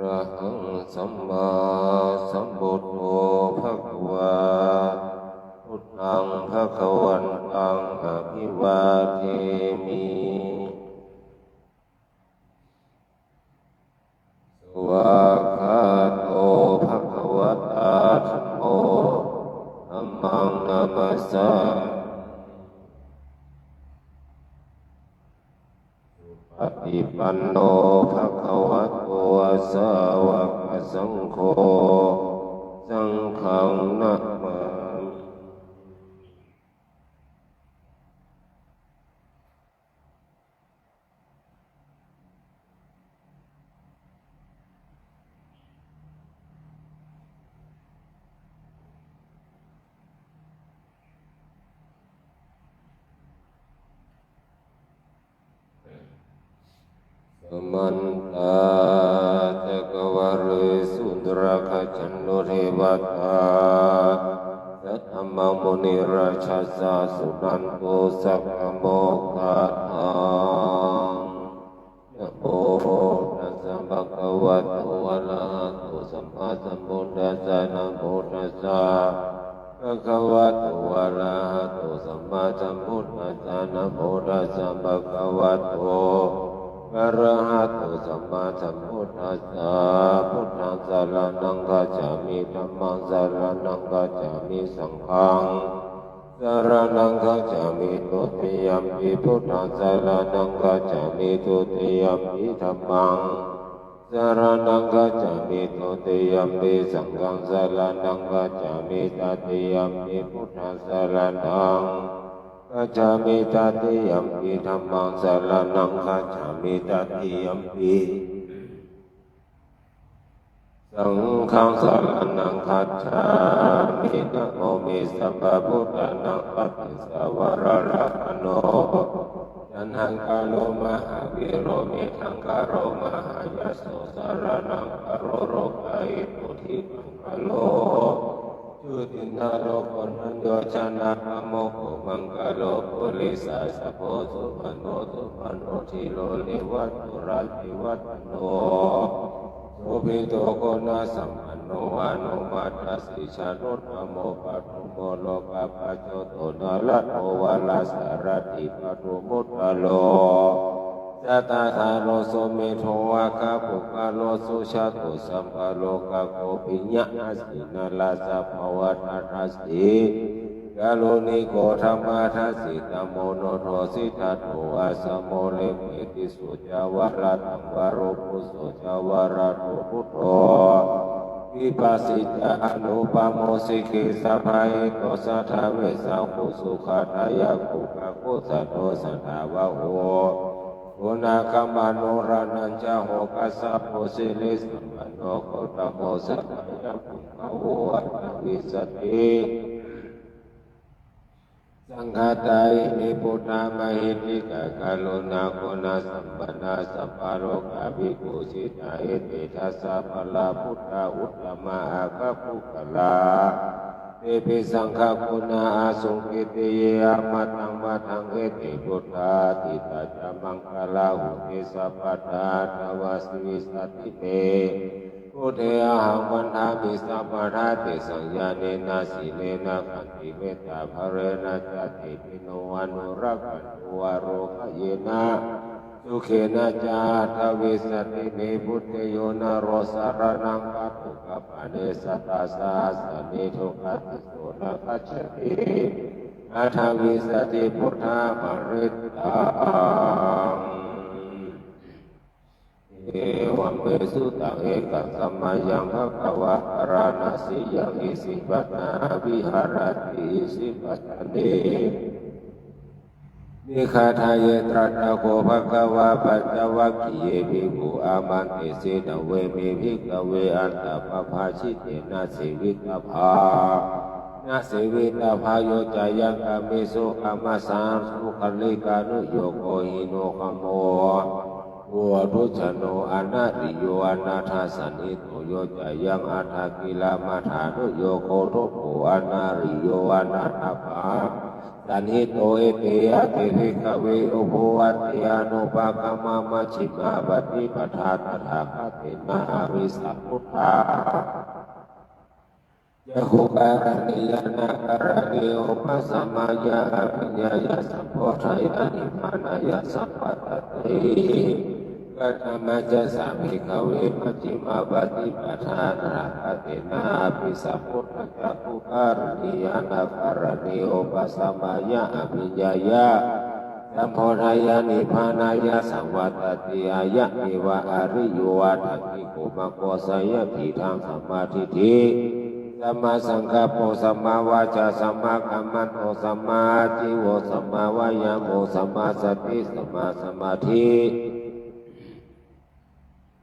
ระหังสัมมาสัมพุทโธภควาพุทธังภควันตังอภิวาเทมิสวากขาโตภควตาธัมโมธัมมังนัมมัสสาปฏิปันโนภควโตสาวกสังโฆสังฆังนะมามิมันตาตะกวาริสุนทรคจันโนเทวตาสัทธมมุนิราชาสาสุนันโตสัพพโมกขาทังนะโมตัสสะภะคะวะโตอะระหะโตสัมมาสัมพุทธัสสะนะโมตัสสะภะคะวะโตอะระหะโตสัมมาสัมพุทธัสสะนะโมตัสสะภะคะวะโตอะระหะโตสัมมาสัมพุทธัสสะพุทธังสรณังคัจฉามิธัมมังสรณังคัจฉามิสังฆังสรณังคัจฉามิทุติยัมปิพุทธังสรณังคัจฉามิทุติยัมปิธัมมังสรณังคัจฉามิทุติยัมปิสังฆังสรณังคัจฉามิตติยัมปิพุทธังสรณังคัจฉามิตติยัมปิธัมมังสรณังคัจฉามิตติยัมปิสังฆังสรณังคัจฉามินะโมมิสัพพะพุทธานังปัสสิสาวรราหโนยันหังกาโลมหาวิโรมิทังกาโรมหายโสสรณังกโรโรกายปุถิตังกโลจุตินาโรปัญโยชนะโมโหมังกาโลปุริสาสะโพสุปโนสุปโนทิโลลิวัตตุราลิวัตโนสุภิโตโกนาสัมปันโนอนุมาตัสสิชานุตโมปัตโมโลกาปัจโจโตนาลัตโอวาลาสารติปัตมุตตะโลสัตตาธาโลโสเมโทวะคาปุกาโลสุชาตุสัมปะโลกาโกปิญญาสินาลาสะภวตทัสสิกาโลนิโกธรรมาทัสสิตัมโมโนโทสิทัตโตอาสโมเลเกติสุจาวราตังวารุปุสุจาวราโตพุทโธวิปัสสิตาอนุปโมสิกิสัพพายโตสัทธาเวสังคุสุขทายาคุกะคุสัตโตสัทธาวะโหอุณาคัมมานุรานัญจโหกัสสะโพสิลิสัมปันโนโคตโมสัทธายาคุกะโหอัตถวิสติสังฆาตายนิพุทธามหิติกะกาโลนาโคนาสัมปันนาสัพพะโลกาภิกขุสิตาเอติทัสสะภะลาพุทธาอุตตมะอาคาภุคลาเตปิสังฆคุณาอาสุกิติเยอามัตตังมัตถังเอติพุทธาติตาจามังคลาหุติสัพพะทาทวาสวิสัตติเตพุทเทหังวันอามิสัมปะทาติสัญญาเนนะสีเนนะขันติเมตตาภเรนะจัตติปิโนอนุรักขันตุวโรคเยนะสุเขนะจาทวิสติเนพุทธโยนะโรสารนังปัตุกปะเนสตาสาสเนทุกขติโสนะกัจฉติอัทวิสติพุทธาภริตตังเอวัมเมสุตังเอกัสสมมายังภควะอราณสียังอิสิปัตนาวิหารติอิสิปัตตเนนิคาทายเยตรัตตะโกภควะปัจจวัคคีเยภิกขุอามันติเสตเวเมภิกขเวอันตปภาชิเตนะเสวิตภานะเสวิตภาโยจายังกามิสุอามาสานสุขลิกานุโยโกหิโนขโมโอทุชโนอนาติโยอนาถาสันนิโตโยจายังอาทากิลามาธานุโยโกทุโกอนาริโยอนาถาภา สันหิโตเอเตยะเตริกเวอุโภวัตยานุปากามามัชฌิมาปฏิปทาตถาคตินาอริสัมพุทธายะหุการณิยานาการณิโอปัสสมายาอภิญญายาสัมโพธายานิพานายาสัมปัตติกัตมัจจสามิกเวมัชฌิมาปฏิปทาตถาคตินาอภิสัมพุทธะยะหุการณิยานาการณิโอปัสสมายาอภิญญายาสัมโพธายานิพานายาสัมวัตติอายะเอวะอริโยวาทักิโกมะโกสยะทิทังสัมมาทิฏฐิสัมมาสังกัปโปสัมมาวาจาสัมมากัมมันโตสัมมาอาชีวะสัมมาวายามโมสัมมาสติสัมมาสมาธิ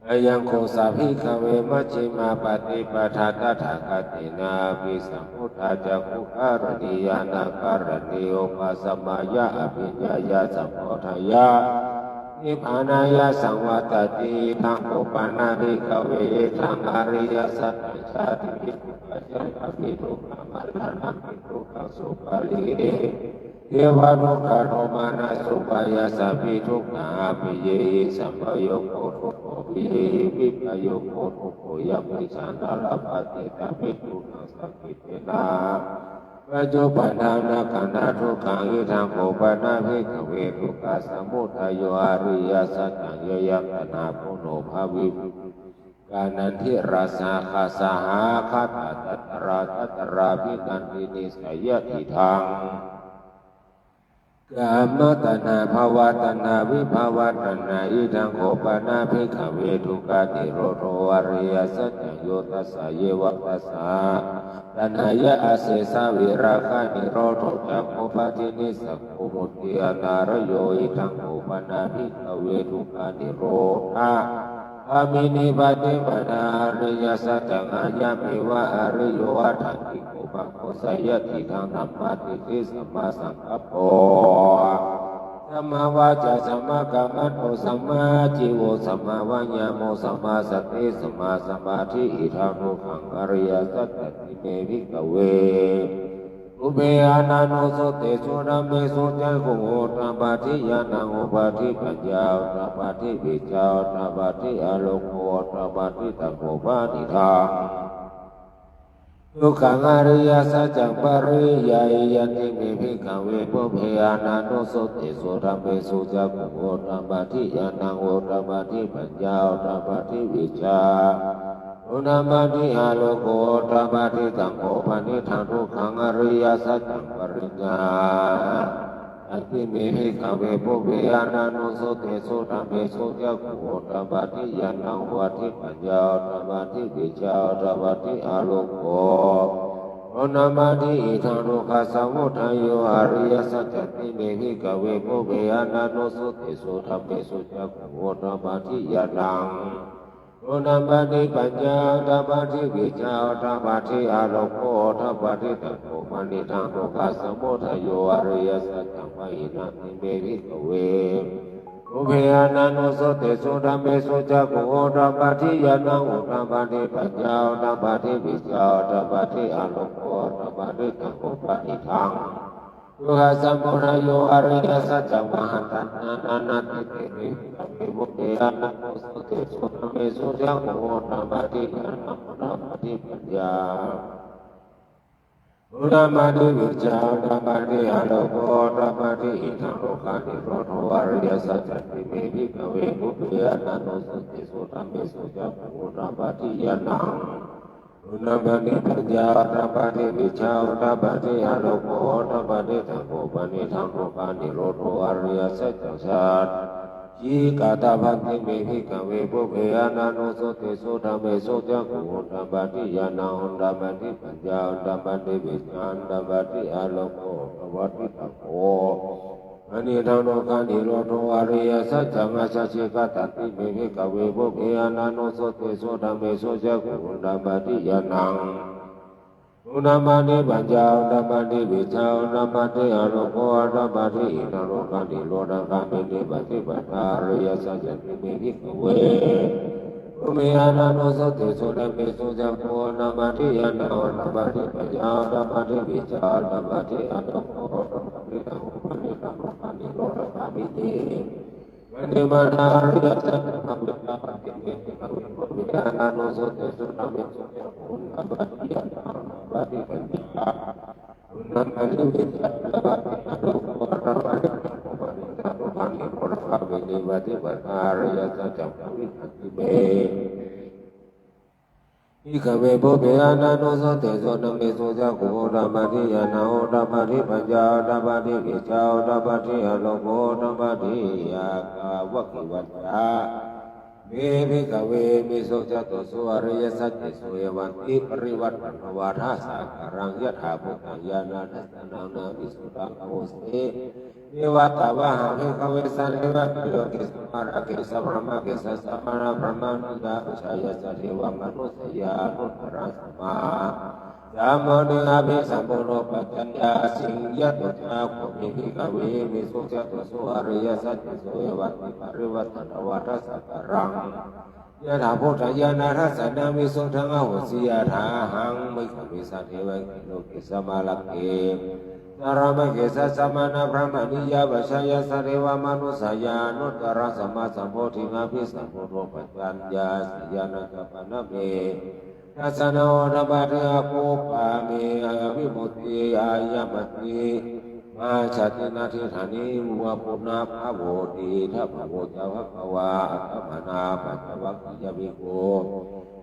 อายังโคสาภิกขเวมัชฌิมาปฏิปทาตถาคตินาภิสัมพุทธาจักขุการณิยานาการณิโอปัสสมายาอภิญญายาสัมโพธายานิพพานายาสังวัตติทังโอปานาภิกขเวทังอริยสัจชาติภิกขุปัจจยภิทุกขมัลลานังภิทุกขสุปาลีเทวานุกาโรมานาสุปายาสัพพิทุกขาปิเยหิสัมปโยโคทุกโขปิเยหิวิปโยโคทุกโขยัมปิสันตาลปฏิตาภิทุกขังสัพพิเตนะปัจจุบันนาขันธ์ทุกขังอิทังโภปนาภิกขเวทุกขสมุทัยโยอริยสัจจังโยยัตนาปุโนภาวิกานันทิราสาคาสหาคาตัตตราภิกันตินิสยติทังกามตนาภาวตนาวิภาวตนาอิทังโขปนาภิกขเวทุกขานิโรโธอริยสัจจโยตัสสะเยวะตัสสะตัณหายะอาเสสะวิราคะนิโรโธจักโขปทินิสัพพมุตติอนารโยอิทังโขปนาภิกขเวทุกขานิโรธาอามินิปติปทาอริยสัจจังอาญามิวะอริโยอัตถิโกภะโคสยติทังธัมมาทิฏฐิสัมมาสังกัปโปสัมมาวาจาสัมมากัมมันโตสัมมาจิโวสัมมาวายาโมสัมมาสติสัมมาสมาธิอิทังทุกขังอริยสัจติเมภิกขเวอุเบอานาโนสุเตสุนัมเมสุจักขุโหตปาทิยานังอุปาทิปัญญาตปาทิวิจาตปาทิอโลโกตปาทิตังโภปานิทังทุกขังอริยสัจจังปริยายยันติเมภิกขเวปุเพอานาโนสุเตสุนัมเมสุจักขุโหตปาทิยานังอุตปาทิปัญญาตปาทิวิจาอุณามาทิอาโลโกตปาทิตังโภปานิทังทุกขังอริยสัจจังปริญญาอันติเมหิขเวปุเพอานานุสุเตสุธรรมเมสุจักขุโหตปาทิยานังวาทิปัญญาตปาทิวิจาตปาทิอาโลโกอุณามาทิอิทังทุกขสมุทัยโยอริยสัจติเมหิขเวปุเพอานานุสุเตสุธรรมเมสุจักขุโหตปาทิยานังอุณามาทิปัญญาตปาทิวิจาตปาทิอาโลโกตปาทิตังโภปนิทังทุกขสมุทัยโยอริยสัจจังวะหินะติเมภิกขเวอุเพอานานุสุเตสุธัมเมสุจักขุโหตปาทิยานังอุตปาทิปัญญาตปาทิวิจาตปาทิอาโลโกตปาทิตังโภปนิทังทุกขสัมโพธโยอริยสัจจังมหันตันนานาติเตมิมุเตอานังสุเตสุธัมเมสุจักขุโหตปาทิยานังอุตปาทิปัญญาอุณามาทิวิจาตปาทิอาโลโกตปาทิอิทังโลกานิโรโธอริยสัจติเมภิกขเวปุเพอานันสุเตสุธัมเมสุจักขุโหตปาทิยานังอุณามาทิปัญญาตปาทิวิจาตปาทิอาโลโกตปาทิตังโภปนิทังโลกานิโรโธอริยสัจสัตจีกาตาภันติเมภิกขเวปุเพอานานุสุเตสุธัมเมสุจักขุโหตปาทิยานังอุณามาทิปัญญาตปาทิวิจาตปาทิอาโลโกตปาทิตังโภปนิทังโลกานิโรโธอริยสัจจังอาชาชิกตัตติเมภิกขเวปุเพอานานุสุเตสุธัมเมสุจักขุโหตปาทิยานังอุณามาทิปัญญาอุณามาทิวิชาอุณามาทิอาโลโกอุณามาทิอิทังโลกานิโรธคามินิปฏิปทาอริยสัจติเมภิกขเวอุเมอานานุสุเตสุธัมเมสุจักขุอุณามาทิยานังอุณามาทิปัญญาอุณามาทิวิชาอุณามาทิอาโลโกอุณามาทิ ริตโหปนิธรรมปนิโรธปามิติวันเดมานาริยสัจธรรมวิตาปฏิเวทิภวิปุริยานานุสุเตสุนามิสุเตปุณณปฏิยานาปฏิปัญญาปุณณปฏิวิจารปฏิอนุปปะปฏิปฏิตานุปานิโรธปามิติปฏิปัฏฐาริยสัจธรรมวิตาปิเมอิขเวโภเปอานานุสเตโสนเมสุจักขุธรรมทิยานาโอธรรมทิปัญญาธรรมทิวิชาธรรมทิอโลโภธรรมทิยากาวกิวัจจาเมภิกขเวมิสุจัตโตสุอริยสัจสุเอวันติปริวัตตนวาทาสักการังยถาภูตังญาณทัสสนังนาวิสุตังโอเสเนวัตตวะหังภิกขเวสันเนวะโยกิสมาระกิสัพพะมะกิสัสสะมานะพระมานุยาอุชายสัตถิวะมนุสยานุตระสัมมาสามโมนิอาภิสัมปุโรปัจจัญญาสิงยัตถะโคมิภิกขเวมิสุจัตโตสุอริยสัจสุเอวัตติปริวัตตนวาทาสักการังยะถาพุทธญาณทัสสะนามิสุทังอโหสิยะถาหังมิขมิสัทเทวะกิโลกิสมาลักเกสารมะเกสัสสมานะพระมณียาปัชชายสัตเทวมนุสยานุตตระสัมมาสัมโพธิงาภิสัมพุทโธปัจจัญญาสิยานะกัปปะนะเมทัสสะโนทปะเทอะโคปาเมอภิมุตติอายะมัตติมาชัตินาทิฐานิวะปุณาภโวติทัพพโวจาวะภวาอัตถมนาปัจจวัคคิยภิกขุ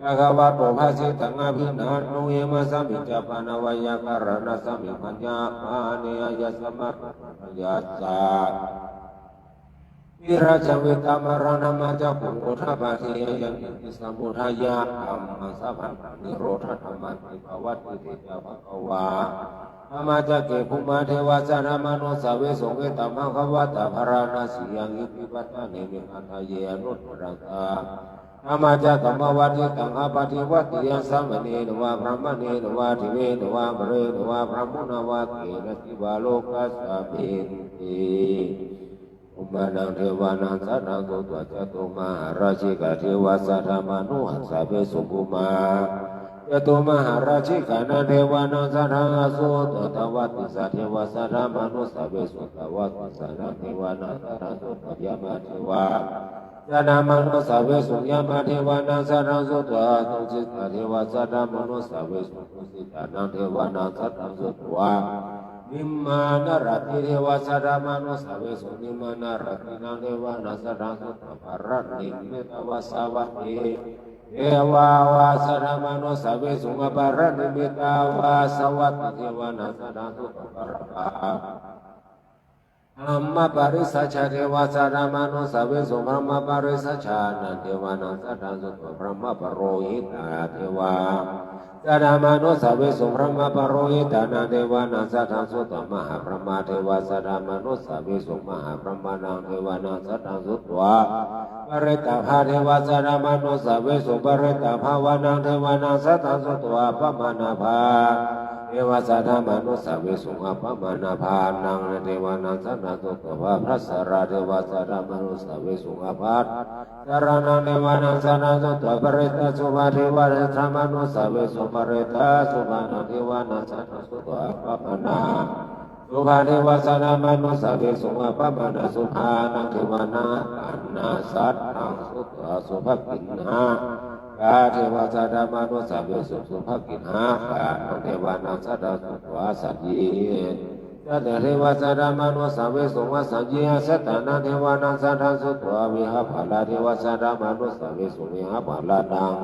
ภะคะวะโตภะสิตังอภินาโนเยมะสัมมิจจปานาวายากรณะสัมมิปัญญามาเนยะสัมมาปัญญาสาวิราชเวตามรณะมาจักขุพุทธปาทิยังอิสัมพุทธายาธัมมังสัพพันนิโรธธรรมันติภวัตติเตภะคะวาธรรมจักเกภุมาเทวาสารามโนสเวสงเวตัมมะคะวะตาภราณสียังอิปิปัตตานิมิคันธเยอนุตตรังตาธรรมจักกัมมวัตติตังอปฏิวัตติยังสัมมเนนวะพระมเนนวะทิเวนวะปเรนวะพระมุนวะเกนะทิวาโลกัสสะเมติอุมานังเทวานังสัตตังโตตวะจตุมหาราชิกาเทวาสัทธามานุหัสสะเวสุกุมาจตุมหาราชิกานาเทวานังสัทธังอโสตตวัตติสัทเทวาสัทธามานุสะเวสุตวัตติสัทธังเทวานังสัทธังโตตยามาเทวาสัทธามานุสะเวสุยามาเทวานังสัทธังโตตวะตุสิตาเทวาสัทธามานุสะเวสุตุสิตานังเทวานังสัทธังโตตวะนิมมานารติเทวาสัทธามานุสะเวสุนิมมานารตินังเทวานังสัทธังโตตภรนิมิตวสาวัตติเอวาวาสรามโนสเวสุงปารณิมิตาวาสวัตติเทวานัสดังสุตปารภาอัมมาปริสัชเทวาสรามโนสเวสุพระมปริสัชานันเทวานัสดังสุตพระมปโรหิตาเทวาสรามโนสเวสุพระมปโรหิตานันเทวานัสดังสุตมหาพระมาเทวาสรามโนสเวสุมหาพระมานังเทวานัสดังสุตวะปริตาภาเทวาสรามโนสเวสุปริตาภาวานังเทวานัสดังสุตวะปมานาภาเทวาสัทธามนุสเวสุงปมานาภานังเทวานัสดังสุตวะพระสราเทวาสัทธามนุสเวสุงปาสารนังเทวานัสดังสุตวะปริตาสุภาเทวาสัทธามนุสเวสุปริตาสุภานังเทวานัสดังสุตวะปมานาสุภาเทวาสรามนุสเวสุงปมานาสุภานังเทวานานาสัตถังสุตวะสุภกินหากาเทวาสัทธามานุสเวสุสุภกินหากาเทวานังสัทธาสุตวะสัจญิสัตเทวาสัทธามานุสเวสุงสัจญิสัตตานังเทวานังสัทธาสุตวะวิหาภาลาเทวาสัทธามานุสเวสุวิหาภาลานัง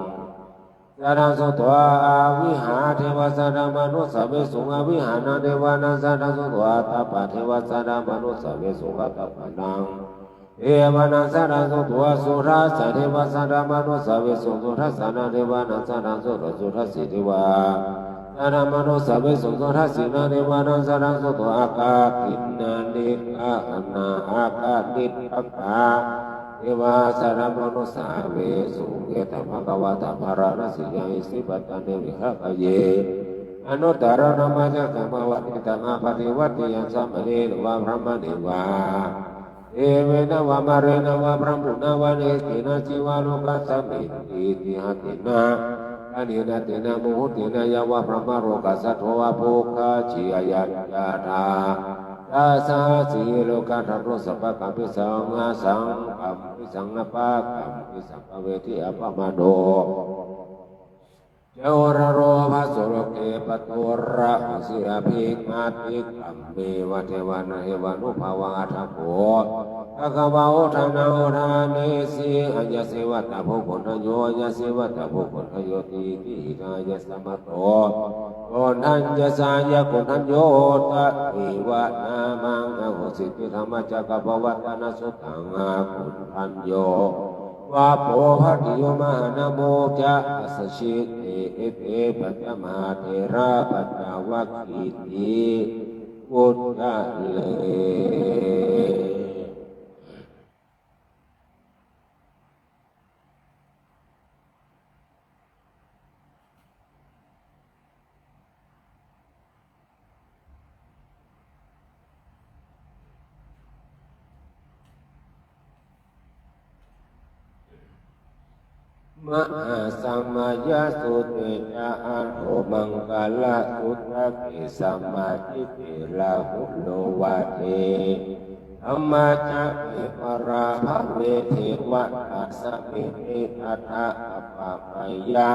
สัทธังสุตวะอาวิหาเทวาสัทธามานุสเวสุงอวิหานังเทวานังสัทธังสุตวะตัปปะเทวาสัทธามานุสเวสุงตัปปะนังเอวานังสัทธังสุตวะสุราสเทวาสัทธามานุสเวสุงสุทัสสะนังเทวานังสัทธังสุตวะสุทัสสิเทวาสัทธามานุสเวสุงสุทัสสินังเทวานังสัทธังสุตวะอากากินนานิอานาอากานิปักขาเทวาสัทธามานุสเวสุงเอตัมภะคะวะตาภารณสิยังอิสิปัตตานิวิหะเยอนุตตรนามาจักกัมมวัตติตังอปฏิวัตติยังสัมมเนวะพระมเนวะเอเวนะวะมะเรนะวะพระมุนะวะเนกินะจิวาโลกัสสมิติติหตินะอานินะตินะมุหุตินะยะวะพระมโรกัสสะโทวะโภคาชิอายัญญาธาส าสาสีโลกาธรรมสัพพะกัมปิสังอาสังกัมปิสังนปะกัมปิสังภเวทิอัปปมาโนเจวรโรภาสุโรเกปตุระสิอาภิกมาติกัมเมวะเทวานะเทวานุภาวะทัพโพภะคะวะโอทานาโอทานิสีอัญญเสวะตะโพคนทโยอัญญเสวะตะโพคนทโยติกิหิตายะสัมมโตคนทัญญสายะคนทัญโยตะอิวะนามังอโหสิติธรรมจักรปวัตตนสุตังอาคนทัญโยวะโพภติโยมหานโมจะสชิเอเตปัจจมาเทระปัจจวัคคีติพุทธะเลมหาสัมมาญาสุติจาอันโหมังกาลสุตตะกิสัมมาทิฏฐิลาหุโลวาเทธรรมาจะเอปราภเวเทวะตัสสะเมติอัตถะอปะปายะ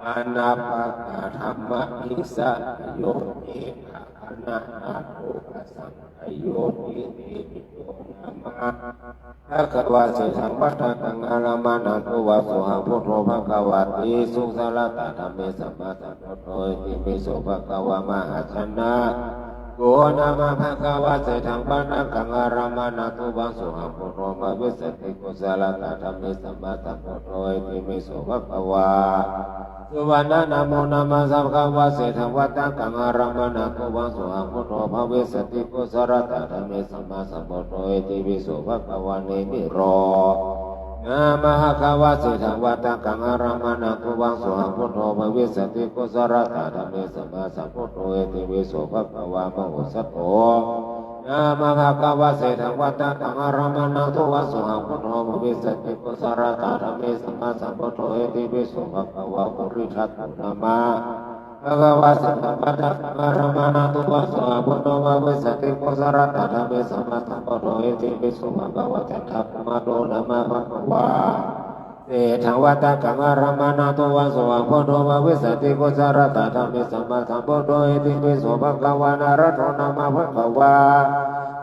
อานาปะกะธรรมะอิสะโยเอนะคณะนาโตกัสสังโยติติโยนะมะภะคะวะเสสังวัฏตังอะระมานันโตวะโสหังพุทโธภะคะวะติสุสารตะธัมเมสัมมาสัมพุทโธติเมโสภะคะวะมหาชนะโกนะมะภะคะวะเสสังวัฏตังอะระมานันโตวะโสหังพุทโธภะวิสติกุสารตะธัมเมสัมมาสัมพุทโธติเมโสภะคะวะสุวรรณนะโมนะมะสัพพะวะเสสังวัฏตังอะระมานันโตวะโสหังพุทโธภะวิสติกุสารตะธัมเมสัมมาสัมพุทโธติเมโสภะคะวะเนมิโรนะมะคะวะเสสังวัฏตังอะระมานันโตวะโสหังพุทโธภะวิสติกุสารตะธัมเมสัมมาสัมพุทโธติเมโสภะคะวะมโหสถโธนะมะคะวะเสสังวัฏตังอะระมานันโตวะโสหังพุทโธภะวิสติกุสารตะธัมเมสัมมาสัมพุทโธติเมโสภะคะวะปุริทัตถุนามะภะคะวะสัพพะตะอะระมานันโตวะโสหังพุทโธภะวิสติกุสารตะธัมเมสัมมาสัมพุทโธติเมโสภะคะวะทัตถะมะโตนะมะภะคะวะเตถังวัตตังอะระมานันโตวะโสหังพุทโธภะวิสติกุสารตะธัมเมสัมมาสัมพุทโธติเมโสภะคะวะนะระโตนะมะภะคะวะ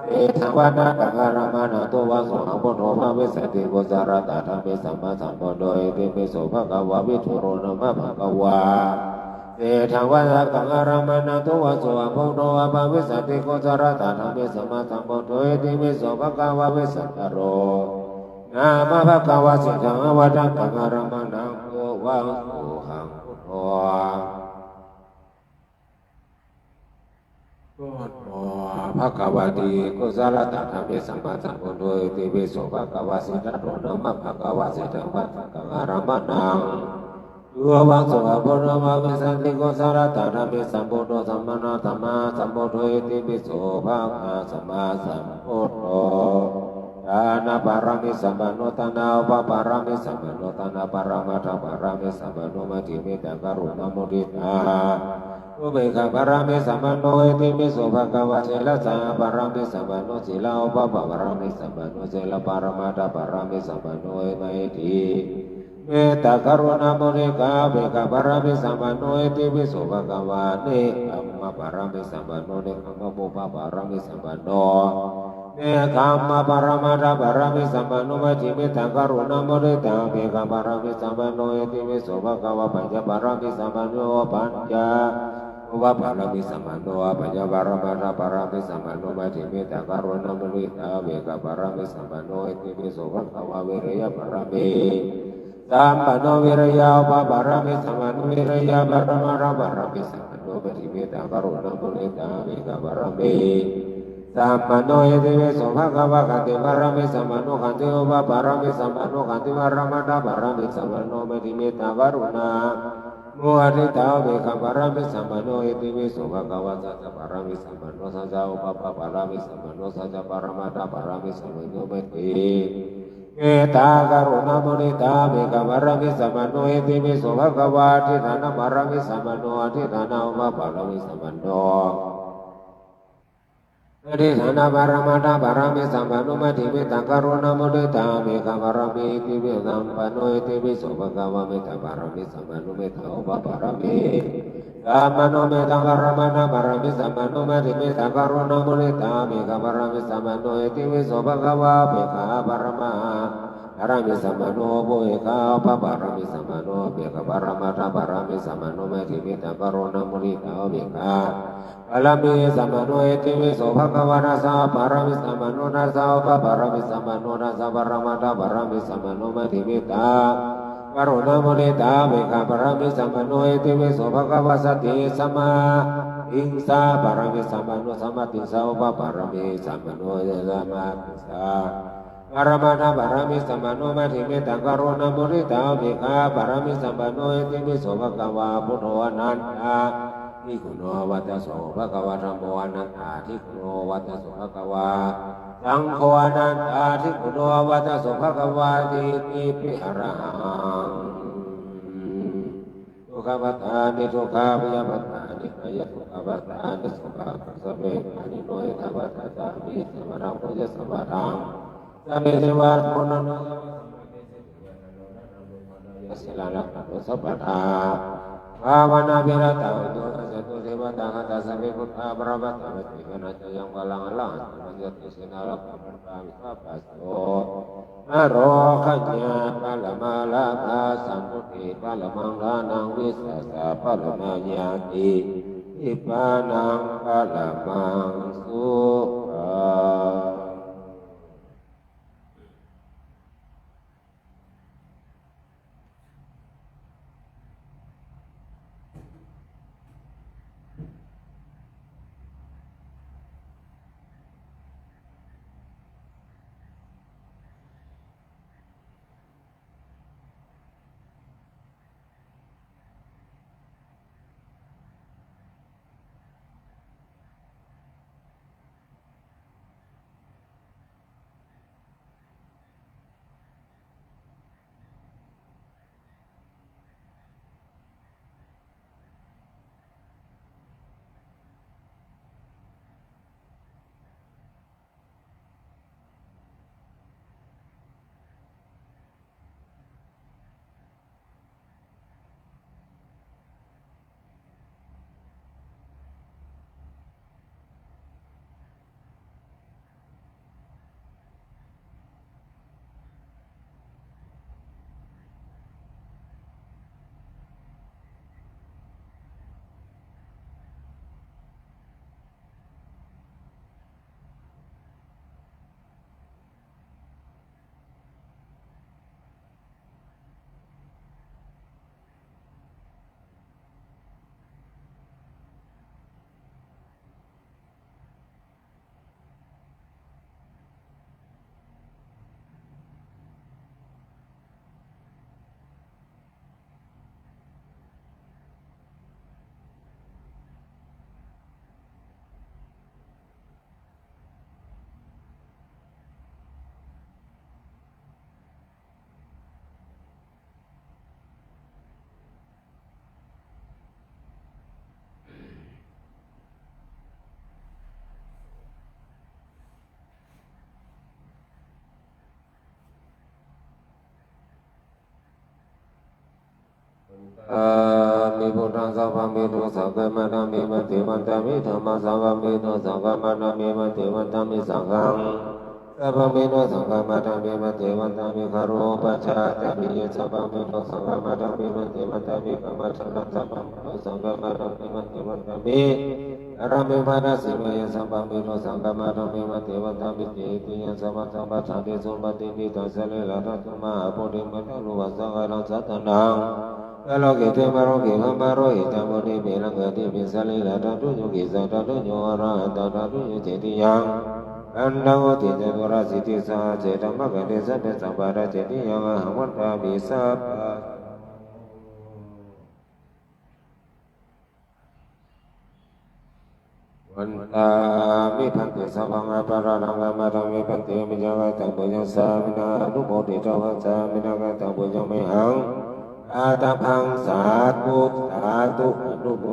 เอธังวัฏตังอะระมานันโตวะโสหังพุทโธภะวิสติกุสารตะธัมเมสัมมาสัมพุทโธติเมโสภะคะวะวิทุโรนะมะภะคะวะเอธังวัฏตังอะระมานันโตวะโสหังพุทโธภะวิสติกุสารตะธัมเมสัมมาสัมพุทโธติเมโสภะคะวะวิสัทธโรนะมะภะคะวะสิธังวัฏตังอะระมานันโตวะโสหังพุทโธภะคะวะติกุสารตะธัมเมสัมมาสัมพุทโธติเมโสภะคะวะสิธัตโตนะมะภะคะวะสิธังวัฏตังอะระมานังตัววังโสภะพุทโธภะวิสติกุสารตะธัมเมสัมพุทโธสัมมานาธัมมาสัมพุทโธติเมโสภะคะสัมมาสัมพุทโธทานะปารามิสัมปันโนทานาอุปปารามิสัมปันโนทานะปารามัตถปารามิสัมปันโนมัจฉิมิตากรุณามุทิตาอุเบกขาปารามิสัมปันโนเอติมิโสภะคะวะศีลสังปารามิสัมปันโนศีลาอุปปารามิสัมปันโนศีลปารามัตถปารามิสัมปันโนเอมะเอติเมตตากรุณามุทิตาเบกขาปารามิสัมปันโนเอติมิโสภะคะวะเนกัมมะปารามิสัมปันโนเนกัมมะปุปปารามิสัมปันโนเนกัมมะปารามัตถปารามิสัมปันโนมัจฉิมิตากรุณามุทิตาเบกขาปารามิสัมปันโนเอติมิโสภะคะวะปัญจปารามิสัมปันโนปัญจอุปปารามิสัมปันโนปัญจปารามัตถปารามิสัมปันโนมัจฉิมิตากรุณามุทิตาเบกขาปารามิสัมปันโนเอติมิโสภะคะวะวิริยปารามิสัมปันโนวิริยะอุปปารามิสัมปันโนวิริยะปรมาราปารามิสัมปันโนมัจฉิมิตากรุณามุทิตาเบกขาปารามิสัมปันโนเอติมิโสภะคะวะขันติปารามิสัมปันโนขันติอุปปารามิสัมปันโนขันติปารามัตถปารามิสัมปันโนมัจฉิมิตากรุณามุทิตาเบกขาปารามิสัมปันโนเอติมิโสภะคะวะสัจจปารามิสัมปันโนสัจจอุปปารามิสัมปันโนสัจจปารามัตถปารามิสัมปันโนมัจฉิเมตตากรุณามุทิตาเบกขาปารามิสัมปันโนเอติมิโสภะคะวะทิฏฐานะปารามิสัมปันโนอทิฏฐานะอุปปารามิสัมปันโน อธิฐานบารมาตาบารมีสัมปันโนมัติเมตตากรุณามุทิตาเมฆบารมีติเวสัมปันโนติวิโสภะคะวะเมตตาบารมีสัมปันโนเมตตาอุปบารมีสัมปันโนเมตตาบารมาตาบารมีสัมปันโนมัติเมตตากรุณามุทิตาเมฆบารมีสัมปันโนติวิโสภะคะวะเมฆบารมาบารมีสัมปันโนปุเอกาปะบารมีสัมปันโนเมฆบารมาตาบารมีสัมปันโนมัติเมตตากรุณามุทิตาเมฆบารมีสัมปันโนติวิโสภะคะวะนาสาบารมีสัมปันโนนาสาปะบารมีสัมปันโนนาสาบารมาตาบารมีสัมปันโนมัติเมตตากรุณามุทิตาเมฆบารมีสัมปันโนติวิโสภะคะวะสติสัมมาอิงสาบารมีสัมปันโนสัมมาติสาอุปบารมีสัมปันโนสัมมาติสาบารมาตาบารมีสัมปันโนมัติเมตตากรุณามุทิตาเมฆบารมีสัมปันโนติวิโสภะคะวะพุทโธอนันตาทิคุโนวัตโสภะคะวะธัมโมอนันตาทิคุโนวัตโสภะคะวะสังโฆอนันตาทิคุโนวัตโสภะคะวะติติปิอรหังทุกขวัฏฐานิทุกขาพยาปัฏฐานิพยทุกขวัฏฐานิสุภะสัพเพอานิโนยทวัฏฐามิสมรังพุทธสัมปะทังสัพเพเทวะพุทธนาสิลาลักขณุสัพพะทาภาวนาภิรตาตุสัตตุเทวตาหัตถสัพเพพุทธาปรมัตถะติกนัจจยังพลังลังมัจจติสินาลักขณุปามิสัพพะโสนโรขัญญาปะละมาลาภาสัมพุทธิปะละมังลานังวิสัสสะปะละมาญาติอิปานังปะละมังสุขังมิพุทธังสัพพะมิตุสังฆะมัตตามิมัตติมันตามิธัมมังสัพพะมิตุสังฆะมัตตามิมัตติมันตามิสังฆังสัพพะมิตุสังฆะมัตตามิมัตติมันตามิคารุปัจจาตมิสัพพะมิตุสังฆะมัตตามิมัตติมันตามิกัมมัฏฐังสัพพะมิตุสังฆะมัตตามิมัตติมันตามิอารามะมานะสิเมยสัพพะมิตุสังฆะมัตตามิมัตติมันตามิติติยสัพพะสัมปะทานิสุปฏิปิตัสสะเลละทัตมะอปุริมัตตลุวะสังฆะรังสัตตนังอโลกิเตมะโรกิมะมะโรหิตะมุนิเมลังกติปิสะเลละทัตุโยกิสัตตุโยอรหันตทัตุโยเจติยังอันดังโอติเจตุระสิติสาเจตมะกะเดสัพเพสัมปะระเจติยังอะหังวันตามิสัพพะวันตามิพันติสัพพังอปารานังอะมะตังมิพันติมิจังกตังปุญญสามินาอนุโมทิตวะสามินากตังปุญญเมหังอาตาพังสาธุสาธุอนุโม